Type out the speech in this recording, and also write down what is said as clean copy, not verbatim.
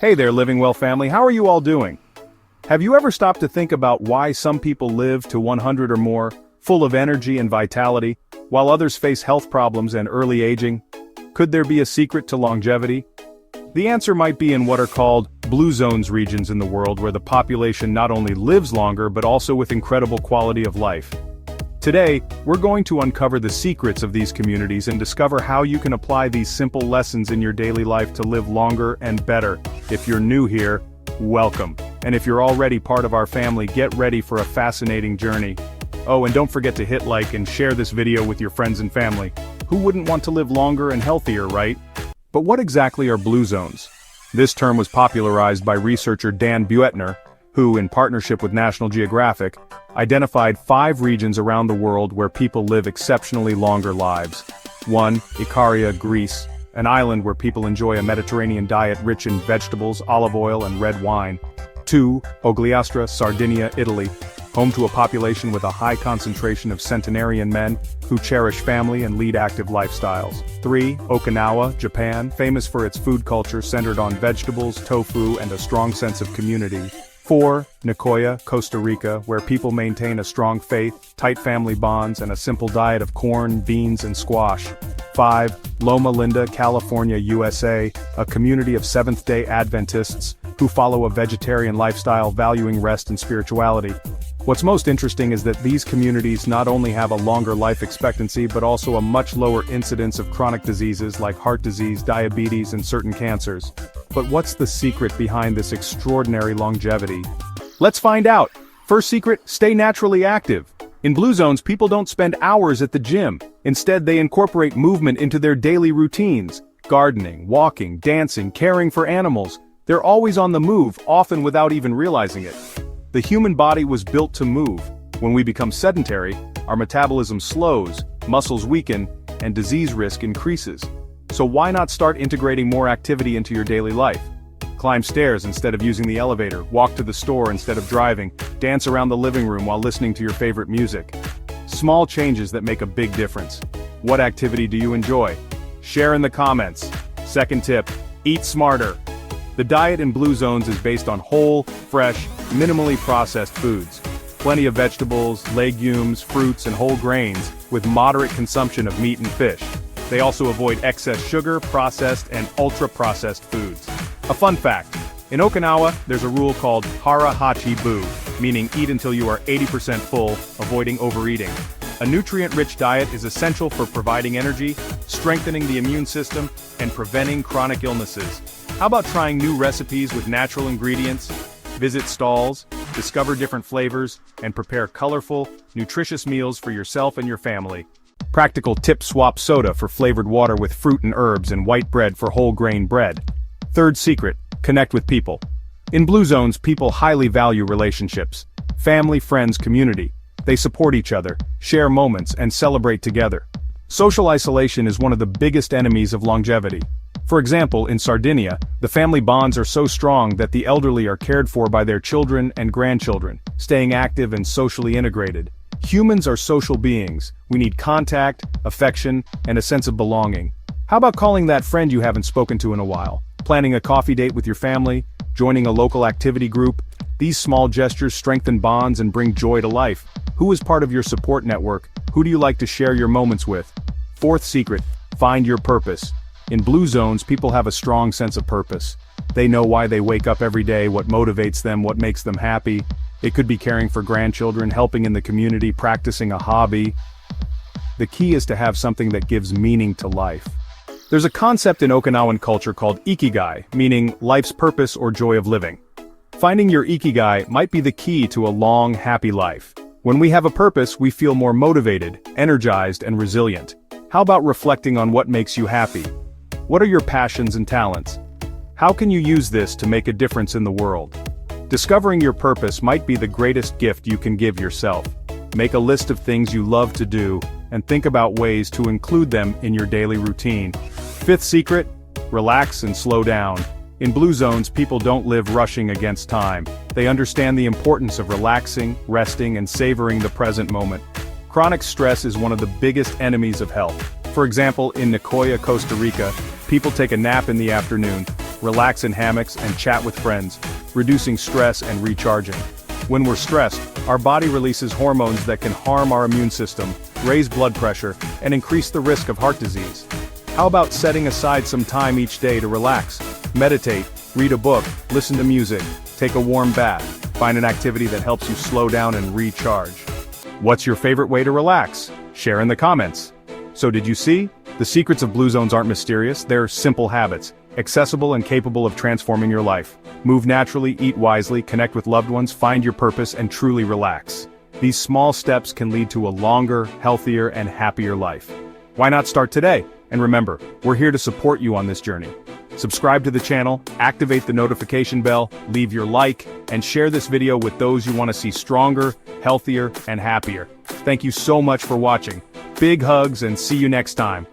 Hey there, Living Well family, how are you all doing? Have you ever stopped to think about why some people live to 100 or more, full of energy and vitality, while others face health problems and early aging? Could there be a secret to longevity? The answer might be in what are called blue zones regions in the world where the population not only lives longer but also with incredible quality of life. Today, we're going to uncover the secrets of these communities and discover how you can apply these simple lessons in your daily life to live longer and better. If you're new here, welcome. And if you're already part of our family, get ready for a fascinating journey. Oh, and don't forget to hit like and share this video with your friends and family. Who wouldn't want to live longer and healthier, right? But what exactly are blue zones? This term was popularized by researcher Dan Buettner, who, in partnership with National Geographic, identified 5 regions around the world where people live exceptionally longer lives. 1. Ikaria, Greece, an island where people enjoy a Mediterranean diet rich in vegetables, olive oil, and red wine. 2. Ogliastra, Sardinia, Italy, home to a population with a high concentration of centenarian men who cherish family and lead active lifestyles. 3. Okinawa, Japan, famous for its food culture centered on vegetables, tofu, and a strong sense of community. 4. Nicoya, Costa Rica, where people maintain a strong faith, tight family bonds, and a simple diet of corn, beans, and squash. 5. Loma Linda, California, USA, a community of Seventh-day Adventists who follow a vegetarian lifestyle valuing rest and spirituality. What's most interesting is that these communities not only have a longer life expectancy but also a much lower incidence of chronic diseases like heart disease, diabetes, and certain cancers. But what's the secret behind this extraordinary longevity? Let's find out. First secret, stay naturally active. In blue zones, people don't spend hours at the gym. Instead, they incorporate movement into their daily routines. Gardening, walking, dancing, caring for animals. They're always on the move, often without even realizing it. The human body was built to move. When we become sedentary, our metabolism slows, muscles weaken, and disease risk increases. So why not start integrating more activity into your daily life? Climb stairs instead of using the elevator, walk to the store instead of driving, dance around the living room while listening to your favorite music. Small changes that make a big difference. What activity do you enjoy? Share in the comments. Second tip, eat smarter. The diet in blue zones is based on whole, fresh, minimally processed foods. Plenty of vegetables, legumes, fruits, and whole grains, with moderate consumption of meat and fish. They also avoid excess sugar, processed, and ultra-processed foods. A fun fact, in Okinawa, there's a rule called hara hachi bu, meaning eat until you are 80% full, avoiding overeating. A nutrient-rich diet is essential for providing energy, strengthening the immune system, and preventing chronic illnesses. How about trying new recipes with natural ingredients? Visit stalls, discover different flavors, and prepare colorful, nutritious meals for yourself and your family. Practical tip, swap soda for flavored water with fruit and herbs and white bread for whole grain bread. Third secret, connect with people. In blue zones, people highly value relationships. Family, friends, community. They support each other, share moments, and celebrate together. Social isolation is one of the biggest enemies of longevity. For example, in Sardinia, the family bonds are so strong that the elderly are cared for by their children and grandchildren, staying active and socially integrated. Humans are social beings. We need contact, affection, and a sense of belonging. How about calling that friend you haven't spoken to in a while? Planning a coffee date with your family? Joining a local activity group? These small gestures strengthen bonds and bring joy to life. Who is part of your support network? Who do you like to share your moments with? Fourth secret, find your purpose. In blue zones, people have a strong sense of purpose. They know why they wake up every day, what motivates them, what makes them happy. It could be caring for grandchildren, helping in the community, practicing a hobby. The key is to have something that gives meaning to life. There's a concept in Okinawan culture called ikigai, meaning life's purpose or joy of living. Finding your ikigai might be the key to a long, happy life. When we have a purpose, we feel more motivated, energized, and resilient. How about reflecting on what makes you happy? What are your passions and talents? How can you use this to make a difference in the world? Discovering your purpose might be the greatest gift you can give yourself. Make a list of things you love to do, and think about ways to include them in your daily routine. Fifth secret, relax and slow down. In blue zones, people don't live rushing against time. They understand the importance of relaxing, resting, and savoring the present moment. Chronic stress is one of the biggest enemies of health. For example, in Nicoya, Costa Rica, people take a nap in the afternoon, relax in hammocks, and chat with friends, reducing stress and recharging. When we're stressed, our body releases hormones that can harm our immune system, raise blood pressure, and increase the risk of heart disease. How about setting aside some time each day to relax? Meditate, read a book, listen to music, take a warm bath, find an activity that helps you slow down and recharge. What's your favorite way to relax? Share in the comments. So did you see? The secrets of Blue Zones aren't mysterious, they're simple habits, accessible and capable of transforming your life. Move naturally, eat wisely, connect with loved ones, find your purpose, and truly relax. These small steps can lead to a longer, healthier, and happier life. Why not start today? And remember, we're here to support you on this journey. Subscribe to the channel, activate the notification bell, leave your like, and share this video with those you want to see stronger, healthier, and happier. Thank you so much for watching. Big hugs and see you next time.